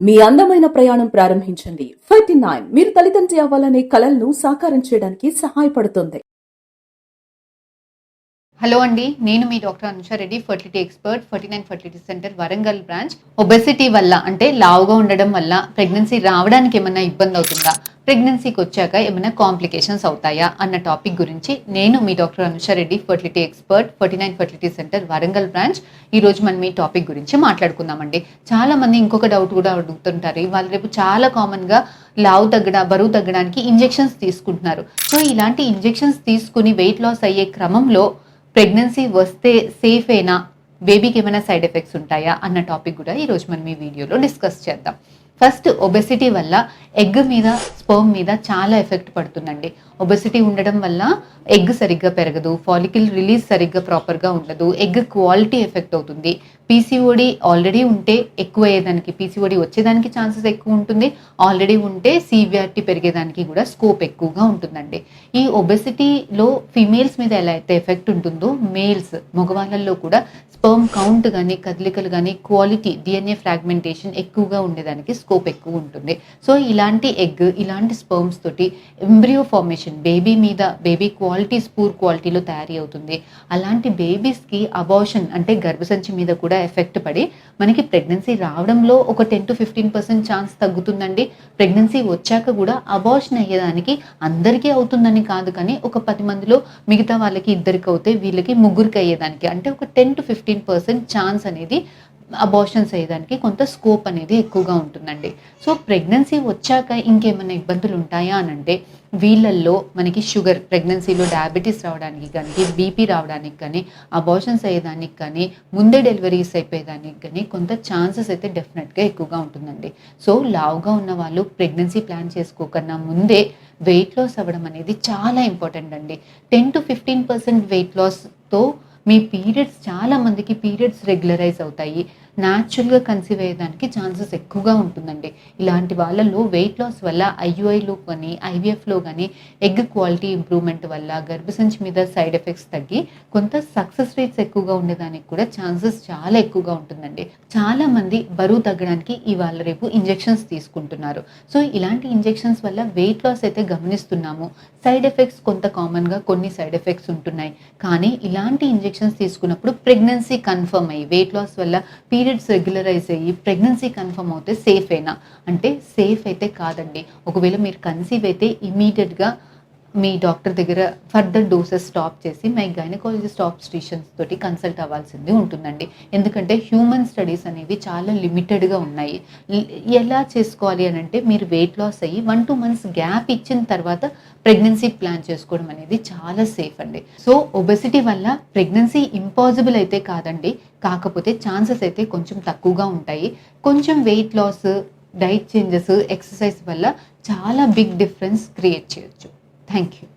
మీ అందమైన ప్రయాణం ప్రారంభించండి. 39 మీరు తల్లిదండ్రి అవ్వాలనే కలలను సాకారం చేయడానికి సహాయపడుతుంది. హలో అండి, నేను మీ doctor Anusha Reddy, fertility expert, 49 fertility centre Warangal branch. Obesity వల్ల అంటే లావుగా ఉండడం వల్ల ప్రెగ్నెన్సీ రావడానికి ఏమైనా ఇబ్బంది అవుతుందా, ప్రెగ్నెన్సీకి వచ్చాక ఏమైనా కాంప్లికేషన్స్ అవుతాయా అన్న టాపిక్ గురించి నేను మీ doctor Anusha Reddy, fertility expert, 49 fertility centre Warangal branch. ఈ రోజు మనం ఈ టాపిక్ గురించి మాట్లాడుకుందామండి. చాలా మంది ఇంకొక డౌట్ కూడా అడుగుతుంటారు. వాళ్ళు రేపు చాలా కామన్గా బరువు తగ్గడానికి ఇంజెక్షన్స్ తీసుకుంటున్నారు. సో ఇలాంటి ఇంజెక్షన్స్ తీసుకుని వెయిట్ లాస్ అయ్యే క్రమంలో ప్రెగ్నెన్సీ వస్తే సేఫేనా, బేబీకి ఏమైనా సైడ్ ఎఫెక్ట్స్ ఉంటాయా అన్న టాపిక్ కూడా ఈరోజు మనం ఈ వీడియోలో డిస్కస్ చేద్దాం. ఫస్ట్, ఒబెసిటీ వల్ల ఎగ్ మీద, స్పర్మ్ మీద చాలా ఎఫెక్ట్ పడుతుందండి. ఒబెసిటీ ఉండడం వల్ల ఎగ్ సరిగ్గా పెరగదు, ఫాలికల్ రిలీజ్ సరిగ్గా ప్రాపర్గా ఉండదు, ఎగ్ క్వాలిటీ ఎఫెక్ట్ అవుతుంది. పీసీఓడి ఆల్రెడీ ఉంటే ఎక్కువ అయ్యేదానికి, పీసీఓడి వచ్చేదానికి ఛాన్సెస్ ఎక్కువ ఉంటుంది. ఆల్రెడీ ఉంటే సివియారిటీ పెరిగేదానికి కూడా స్కోప్ ఎక్కువగా ఉంటుందండి. ఈ ఒబెసిటీలో ఫీమేల్స్ మీద ఎలా అయితే ఎఫెక్ట్ ఉంటుందో, మేల్స్ మగవాళ్ళల్లో కూడా స్పర్మ్ కౌంట్ కానీ, కదలికలు కానీ, క్వాలిటీ, డిఎన్ఏ ఫ్రాగ్మెంటేషన్ ఎక్కువగా ఉండేదానికి స్కోప్ ఎక్కువ ఉంటుంది. సో ఇలాంటి ఎగ్, ఇలాంటి స్పర్మ్స్ తోటి embryo formation, baby qualities poor క్వాలిటీలో తయారీ అవుతుంది. అలాంటి బేబీస్కి అబార్షన్ అంటే గర్భసంచి మీద కూడా ఎఫెక్ట్ పడి మనకి ప్రెగ్నెన్సీ రావడంలో ఒక 10-15% ఛాన్స్ తగ్గుతుందండి. ప్రెగ్నెన్సీ వచ్చాక కూడా అబార్షన్ అయ్యేదానికి అందరికీ అవుతుందని కాదు, కానీ ఒక 10 మందిలో మిగతా వాళ్ళకి ఇద్దరికి అవుతే వీళ్ళకి ముగ్గురికి అయ్యేదానికి, అంటే ఒక 10-15% ఛాన్స్ అనేది అబార్షన్స్ అయ్యేదానికి కొంత స్కోప్ అనేది ఎక్కువగా ఉంటుందండి. సో ప్రెగ్నెన్సీ వచ్చాక ఇంకేమైనా ఇబ్బందులు ఉంటాయా అని అంటే, వీళ్ళల్లో మనకి షుగర్, ప్రెగ్నెన్సీలో డయాబెటీస్ రావడానికి కానీ, బీపీ రావడానికి కానీ, అబార్షన్స్ అయ్యేదానికి కానీ, ముందే డెలివరీస్ అయిపోయేదానికి కానీ కొంత ఛాన్సెస్ అయితే డెఫినెట్గా ఎక్కువగా ఉంటుందండి. సో లావుగా ఉన్న వాళ్ళు ప్రెగ్నెన్సీ ప్లాన్ చేసుకోకన్నా ముందే వెయిట్ లాస్ అవ్వడం అనేది చాలా ఇంపార్టెంట్ అండి. 10-15% వెయిట్ లాస్తో మీ పీరియడ్స్, చాలా మందికి పీరియడ్స్ రెగ్యులరైజ్ అవుతాయి, న్యాచురల్గా కన్సీవ్ అయ్యేదానికి ఛాన్సెస్ ఎక్కువగా ఉంటుందండి. ఇలాంటి వాళ్ళల్లో వెయిట్ లాస్ వల్ల ఐయుఐలో కానీ, ఐవీఎఫ్లో కానీ ఎగ్ క్వాలిటీ ఇంప్రూవ్మెంట్ వల్ల గర్భసంచి మీద సైడ్ ఎఫెక్ట్స్ తగ్గి కొంత సక్సెస్ రేట్స్ ఎక్కువగా ఉండేదానికి కూడా ఛాన్సెస్ చాలా ఎక్కువగా ఉంటుందండి. చాలా మంది బరువు తగ్గడానికి ఇవాళ రేపు ఇంజెక్షన్స్ తీసుకుంటున్నారు. సో ఇలాంటి ఇంజెక్షన్స్ వల్ల వెయిట్ లాస్ అయితే గమనిస్తున్నాము. సైడ్ ఎఫెక్ట్స్ కొంత కామన్గా కొన్ని సైడ్ ఎఫెక్ట్స్ ఉంటున్నాయి, కానీ ఇలాంటి ఇంజెక్షన్స్ తీసుకున్నప్పుడు ప్రెగ్నెన్సీ కన్ఫర్మ్ అయ్యి, వెయిట్ లాస్ వల్ల పీరియడ్స్ రెగ్యులరైజ్ అయ్యి ప్రెగ్నెన్సీ కన్ఫర్మ్ అవుతే సేఫేనా అంటే సేఫ్ అయితే కాదండి. ఒకవేళ మీరు కన్సీవ్ అయితే ఇమీడియట్గా మీ డాక్టర్ దగ్గర ఫర్దర్ డోసెస్ స్టాప్ చేసి మై గైనకాలజిస్ట్ ఆబ్స్ట్రిషన్స్ తోటి కన్సల్ట్ అవ్వాల్సింది ఉంటుందండి. ఎందుకంటే హ్యూమన్ స్టడీస్ అనేవి చాలా లిమిటెడ్గా ఉన్నాయి. ఎలా చేసుకోవాలి అని అంటే, మీరు వెయిట్ లాస్ అయ్యి 1-2 months గ్యాప్ ఇచ్చిన తర్వాత ప్రెగ్నెన్సీ ప్లాన్ చేసుకోవడం అనేది చాలా సేఫ్ అండి. సో ఒబెసిటీ వల్ల ప్రెగ్నెన్సీ ఇంపాసిబుల్ అయితే కాదండి, కాకపోతే ఛాన్సెస్ అయితే కొంచెం తక్కువగా ఉంటాయి. కొంచెం weight loss, diet changes, exercise వల్ల చాలా బిగ్ డిఫరెన్స్ క్రియేట్ చేయొచ్చు. Thank you.